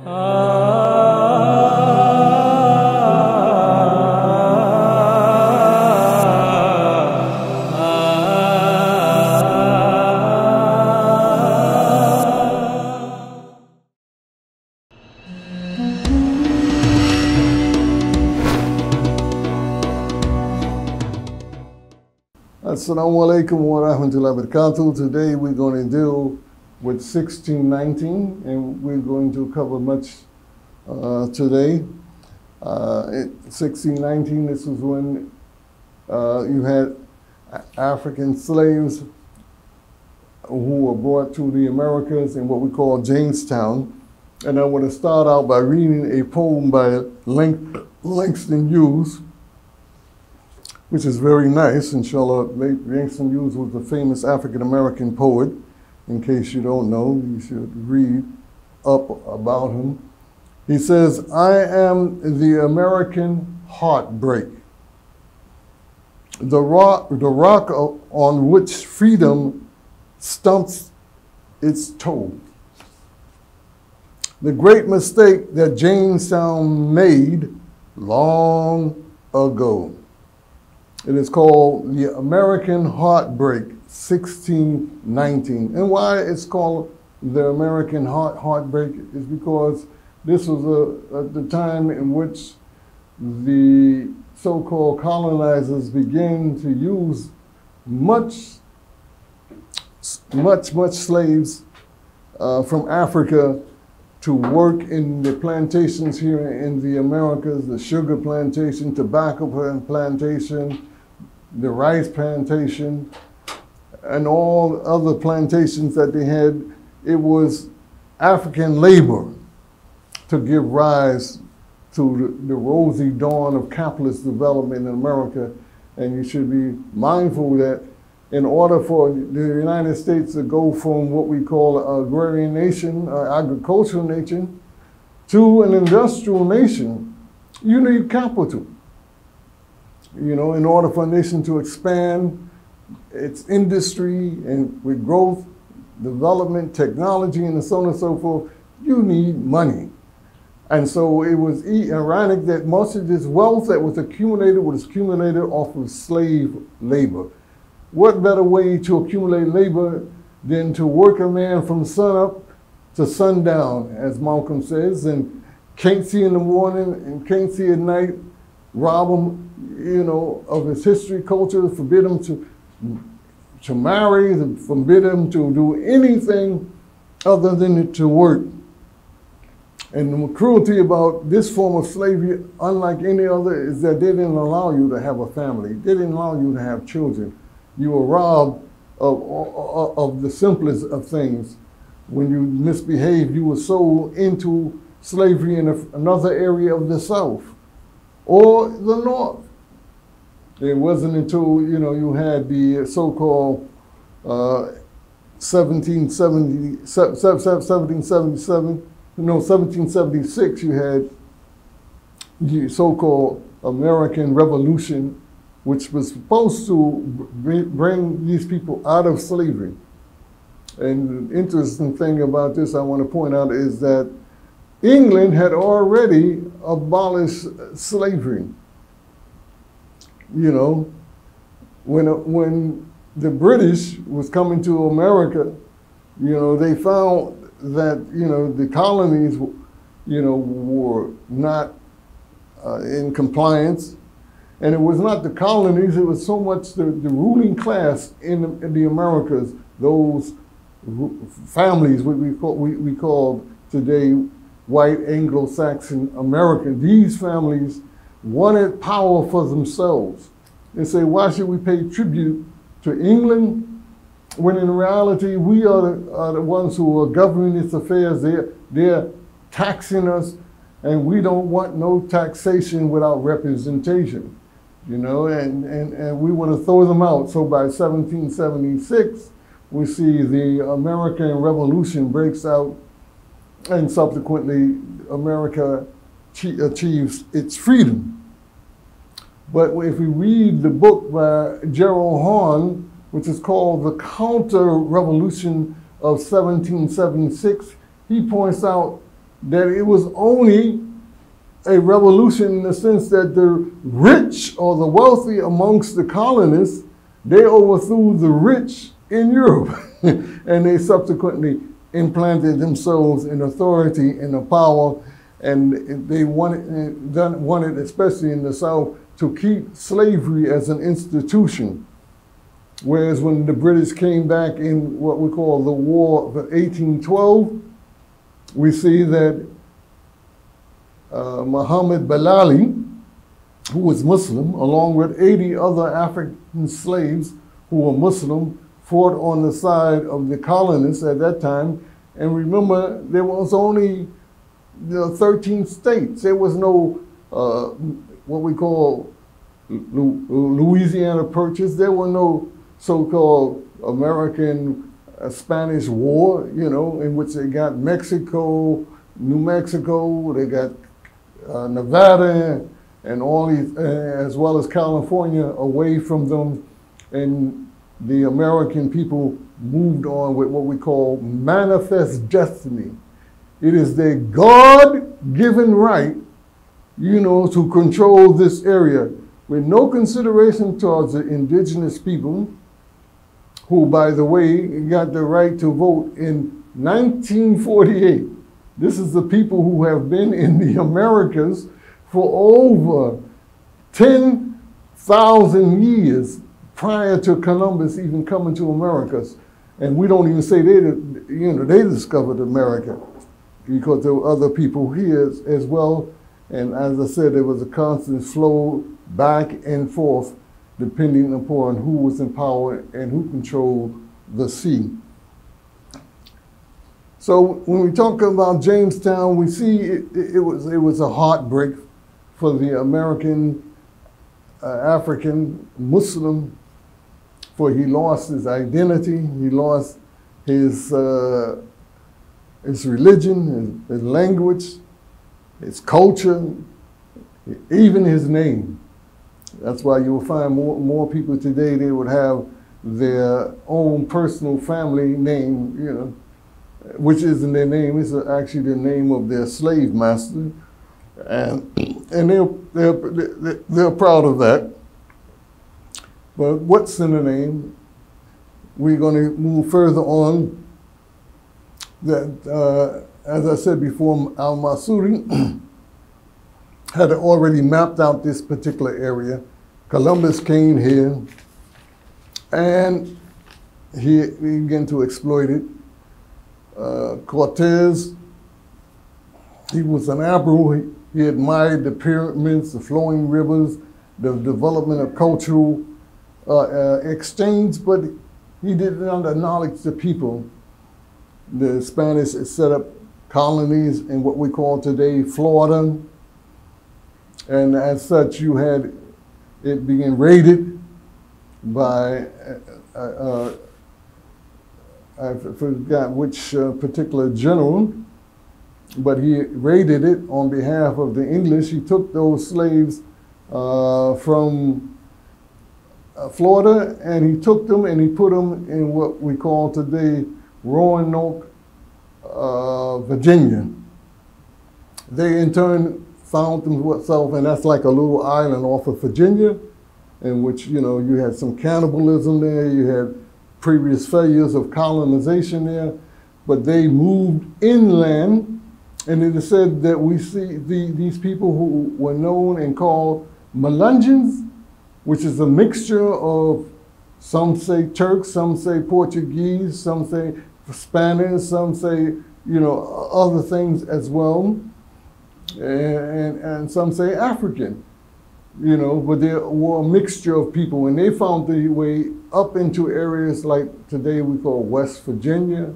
Assalamu alaikum wa rahmatullahi wa barakatuh. Today we're going to deal with 1619, and we're going to cover much today. 1619, this was when you had African slaves who were brought to the Americas in what we call Jamestown. And I want to start out by reading a poem by Langston Hughes, which is very nice. Inshallah, Langston Hughes was a famous African-American poet. In case you don't know, you should read up about him. He says, I am the American heartbreak, the rock on which freedom stumps its toe. The great mistake that Jamestown made long ago. It is called the American Heartbreak, 1619. And why it's called the American Heartbreak is because this was the time in which the so-called colonizers began to use much slaves from Africa to work in the plantations here in the Americas, the sugar plantation, tobacco plantation, the rice plantation, and all other plantations that they had. It was African labor to give rise to the rosy dawn of capitalist development in America. And you should be mindful that in order for the United States to go from what we call an agrarian nation, agricultural nation, to an industrial nation, you need capital. You know, in order for a nation to expand its industry and with growth, development, technology, and so on and so forth, you need money. And so it was ironic that most of this wealth that was accumulated off of slave labor. What better way to accumulate labor than to work a man from sunup to sundown, as Malcolm says, and can't see in the morning and can't see at night, rob him, you know, of his history, culture, forbid him to marry, forbid him to do anything other than to work. And the cruelty about this form of slavery, unlike any other, is that they didn't allow you to have a family. They didn't allow you to have children. You were robbed of the simplest of things. When you misbehaved, you were sold into slavery in another area of the South or the North. It wasn't until, you know, you had the so-called 1776, you had the so-called American Revolution, which was supposed to bring these people out of slavery. And the interesting thing about this I want to point out is that England had already abolished slavery. You know, when the British was coming to America, you know, they found that, you know, the colonies, you know, were not in compliance. And it was not the colonies, it was so much the ruling class in the Americas, those families, what we call today white Anglo-Saxon American. These families wanted power for themselves. They say, why should we pay tribute to England when in reality we are the ones who are governing its affairs? They're taxing us, and we don't want no taxation without representation. You know, and we want to throw them out. So by 1776, we see the American Revolution breaks out, and subsequently America achieves its freedom. But if we read the book by Gerald Horne, which is called The Counter-Revolution of 1776, he points out that it was only a revolution in the sense that the rich or the wealthy amongst the colonists, they overthrew the rich in Europe. And they subsequently implanted themselves in authority and the power, and they wanted, especially in the South, to keep slavery as an institution. Whereas when the British came back in what we call the War of 1812, we see that Muhammad Balali, who was Muslim, along with 80 other African slaves who were Muslim, fought on the side of the colonists at that time. And remember, there was only 13 states. There was no what we call Louisiana Purchase. There were no so-called American Spanish War, you know, in which they got Mexico, New Mexico, they got Nevada, and all these, as well as California, away from them. And the American people moved on with what we call manifest destiny. It is their God-given right, you know, to control this area with no consideration towards the indigenous people, who, by the way, got the right to vote in 1948. This is the people who have been in the Americas for over 10,000 years prior to Columbus even coming to Americas. And we don't even say they discovered America, because there were other people here as well. And as I said, there was a constant flow back and forth depending upon who was in power and who controlled the sea. So when we talk about Jamestown, we see it was a heartbreak for the American, African Muslim, for he lost his identity, he lost his religion, his language, his culture, even his name. That's why you will find more people today, they would have their own personal family name, you know, which isn't their name, it's actually the name of their slave master. And they're proud of that. But what's in the name? We're going to move further on. That, as I said before, Al-Masuri had already mapped out this particular area. Columbus came here, and he began to exploit it. Cortez, he was an Abru. He admired the pyramids, the flowing rivers, the development of cultural exchange, but he didn't acknowledge the people. The Spanish set up colonies in what we call today Florida, and as such you had it being raided by, I forgot which particular general, but he raided it on behalf of the English. He took those slaves from Florida, and he took them and he put them in what we call today Roanoke, Virginia. They in turn found themselves, and that's like a little island off of Virginia, in which, you know, you had some cannibalism there, you had previous failures of colonization there, but they moved inland. And it is said that we see these people who were known and called Melungeons, which is a mixture of, some say Turks, some say Portuguese, some say Spanish, some say, you know, other things as well, and some say African, you know, but there were a mixture of people, and they found their way up into areas like today we call West Virginia.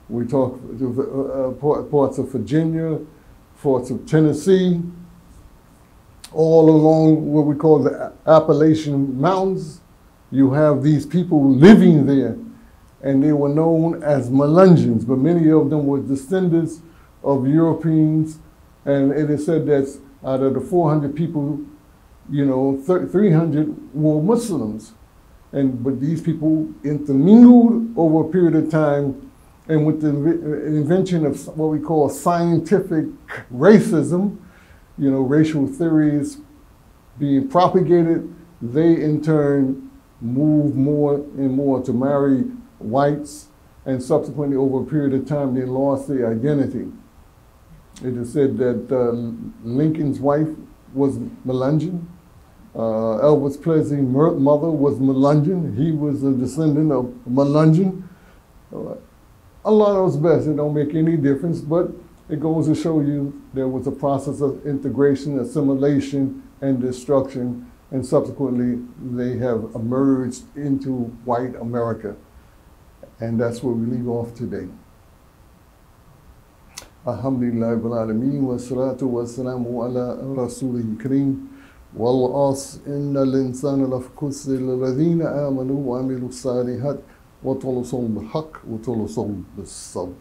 We talk parts of Virginia, parts of Tennessee, all along what we call the Appalachian Mountains. You have these people living there, and they were known as Melungeons, but many of them were descendants of Europeans, and it is said that out of the 400 people, you know, 300 were Muslims. But these people intermingled over a period of time, And with the invention of what we call scientific racism, you know, racial theories being propagated, they in turn move more and more to marry whites, and subsequently over a period of time they lost their identity. It is said that Lincoln's wife was Melungeon. Elvis Presley's mother was Melungeon. He was a descendant of Melungeon. Allah knows best. It don't make any difference, but it goes to show you there was a process of integration, assimilation, and destruction, and subsequently they have emerged into white America. And that's where we leave off today. Alhamdulillah Rabbil Alameen wa salatu wa salamu ala Rasulih Kareem wal as inna al-insana lafi khusr alladhina amanu wa amilu salihat wa tawassaw bil haqq wa tawassaw bis sabr.